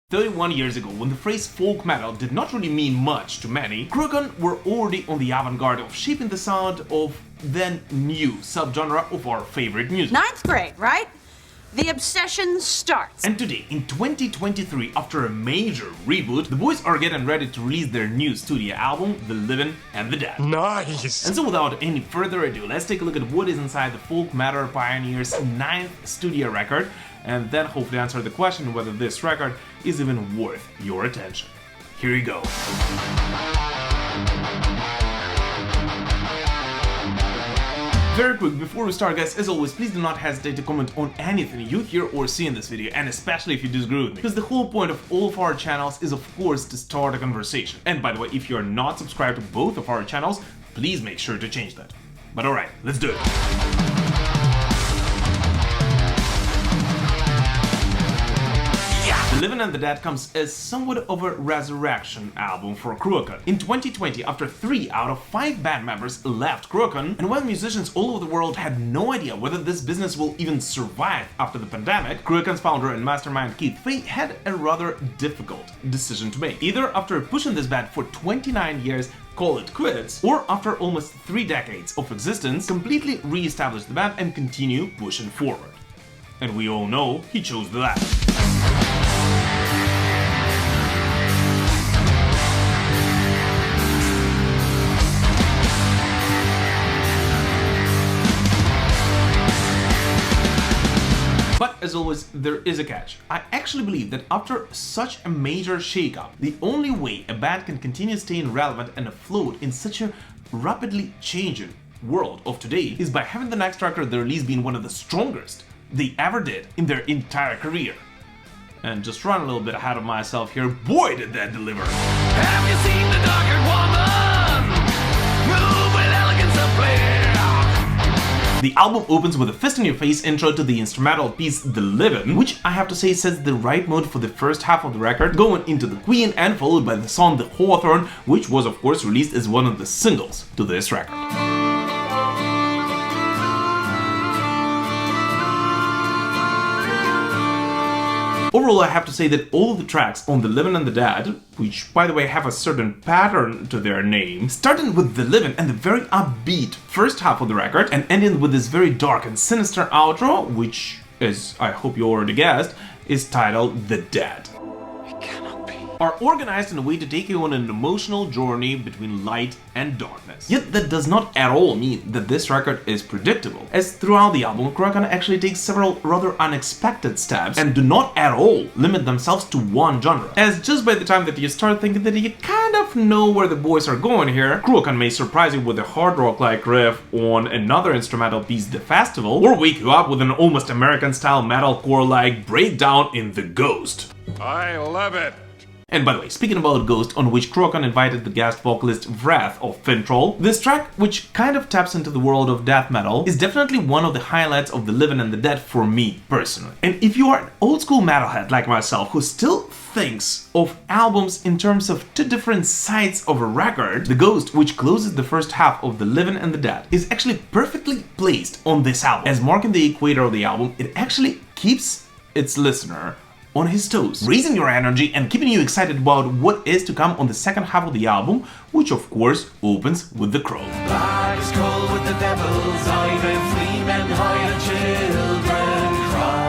31 years ago, when the phrase folk metal did not really mean much to many, Cruachan were already on the avant-garde of shaping the sound of then new subgenre of our favorite music. Ninth grade, right? The obsession starts. And today, in 2023, after a major reboot, the boys are getting ready to release their new studio album, The Living and the Dead. Nice! And so without any further ado, let's take a look at what is inside the folk metal pioneers' 9th studio record, and then hopefully answer the question whether this record is even worth your attention. Here you go. Very quick, before we start, guys, as always, please do not hesitate to comment on anything you hear or see in this video, and especially if you disagree with me, because the whole point of all of our channels is, of course, to start a conversation. And by the way, if you are not subscribed to both of our channels, please make sure to change that. But alright, let's do it. The Living and the Dead comes as somewhat of a resurrection album for Cruachan. In 2020, after 3 out of 5 band members left Cruachan, and while musicians all over the world had no idea whether this business will even survive after the pandemic, Cruachan's founder and mastermind Keith Fay had a rather difficult decision to make. Either after pushing this band for 29 years, call it quits, or after almost 3 decades of existence, completely re-establish the band and continue pushing forward. And we all know he chose the latter. But as always, there is a catch. I actually believe that after such a major shakeup, the only way a band can continue staying relevant and afloat in such a rapidly changing world of today is by having the next record they release being one of the strongest they ever did in their entire career. And just run a little bit ahead of myself here, boy did that deliver! Have you seen the dark-haired woman move with elegance of flair? The album opens with a fist-in-your-face intro to the instrumental piece The Livin', which I have to say sets the right mood for the first half of the record, going into the Queen and followed by the song The Hawthorne, which was of course released as one of the singles to this record. Overall, I have to say that all of the tracks on The Living and the Dead, which by the way have a certain pattern to their name, starting with The Living and the very upbeat first half of the record and ending with this very dark and sinister outro, which, as I hope you already guessed, is titled The Dead, are organized in a way to take you on an emotional journey between light and darkness. Yet that does not at all mean that this record is predictable, as throughout the album, Cruachan actually takes several rather unexpected steps and do not at all limit themselves to one genre, as just by the time that you start thinking that you kind of know where the boys are going here, Cruachan may surprise you with a hard rock-like riff on another instrumental piece, The Festival, or wake you up with an almost American-style metalcore-like breakdown in The Ghost. I love it! And by the way, speaking about Ghost, on which Cruachan invited the guest vocalist Wrath of Fintroll, this track, which kind of taps into the world of death metal, is definitely one of the highlights of The Living and the Dead for me, personally. And if you are an old-school metalhead like myself who still thinks of albums in terms of 2 different sides of a record, The Ghost, which closes the first half of The Living and the Dead, is actually perfectly placed on this album. As marking the equator of the album, it actually keeps its listener on his toes, raising your energy and keeping you excited about what is to come on the second half of the album, which of course opens with The Crow. Black skull with the devil's eye, then flee men hide and children cry.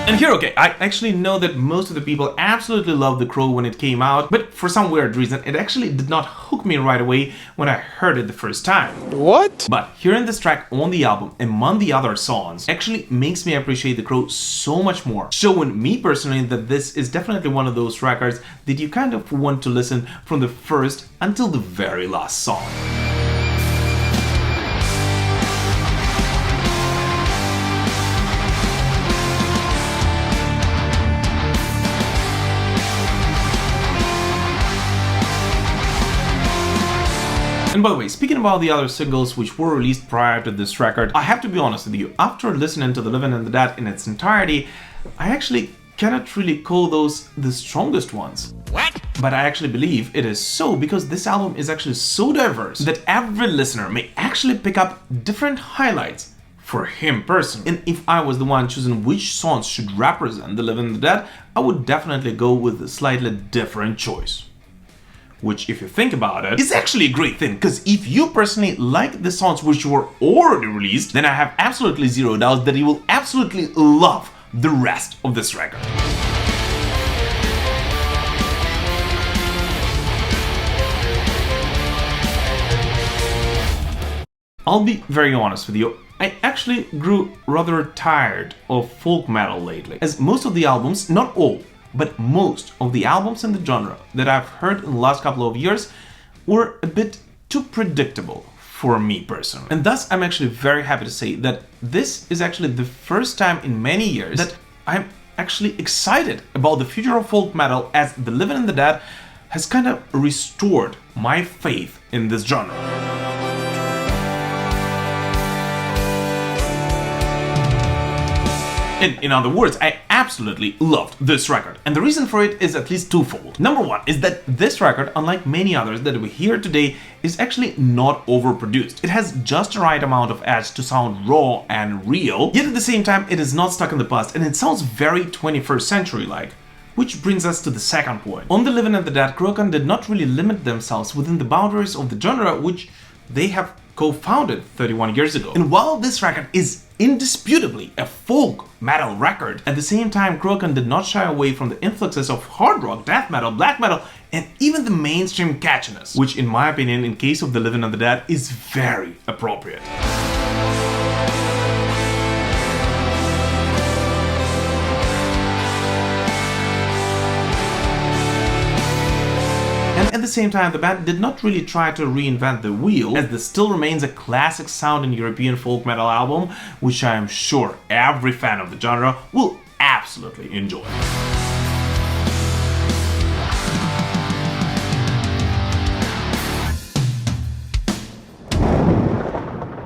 And here, okay, I actually know that most of the people absolutely loved The Crow when it came out, but for some weird reason, it actually did not hook me right away when I heard it the first time. What? But hearing this track on the album, among the other songs, actually makes me appreciate The Crow so much more, showing me personally that this is definitely one of those records that you kind of want to listen from the first until the very last song. And by the way, speaking about the other singles which were released prior to this record, I have to be honest with you, after listening to The Living and the Dead in its entirety, I actually cannot really call those the strongest ones. What? But I actually believe it is so because this album is actually so diverse that every listener may actually pick up different highlights for him personally. And if I was the one choosing which songs should represent the living and the dead, I would definitely go with a slightly different choice. Which, if you think about it, is actually a great thing, because if you personally like the songs which were already released, then I have absolutely zero doubts that you will absolutely love the rest of this record. I'll be very honest with you, I actually grew rather tired of folk metal lately, as most of the albums, not all, but most of the albums in the genre that I've heard in the last couple of years were a bit too predictable for me personally. And thus I'm actually very happy to say that this is actually the first time in many years that I'm actually excited about the future of folk metal, as the living and the dead has kind of restored my faith in this genre. In other words, I absolutely loved this record, and the reason for it is at least twofold. Number one is that this record, unlike many others that we hear today, is actually not overproduced. It has just the right amount of edge to sound raw and real, yet at the same time it is not stuck in the past, and it sounds very 21st century-like. Which brings us to the second point. On the living and the dead, Cruachan did not really limit themselves within the boundaries of the genre which they have co-founded 31 years ago. And while this record is indisputably a folk metal record, at the same time Cruachan did not shy away from the influxes of hard rock, death metal, black metal, and even the mainstream catchiness, which in my opinion, in case of the living and the dead, is very appropriate. And at the same time, the band did not really try to reinvent the wheel, as this still remains a classic sounding European folk metal album, which I am sure every fan of the genre will absolutely enjoy.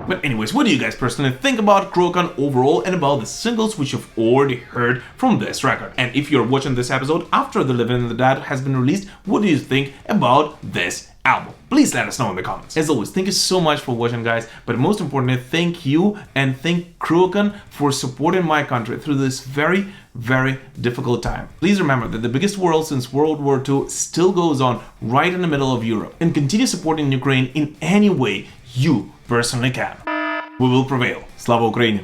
But anyways, what do you guys personally think about Cruachan overall and about the singles which you've already heard from this record? And if you're watching this episode after The Living and the Dead has been released, what do you think about this album? Please let us know in the comments. As always, thank you so much for watching, guys, but most importantly, thank you and thank Cruachan for supporting my country through this very, very difficult time. Please remember that the biggest war since World War II still goes on right in the middle of Europe, and continue supporting Ukraine in any way you personally can. We will prevail. Slava Ukraini!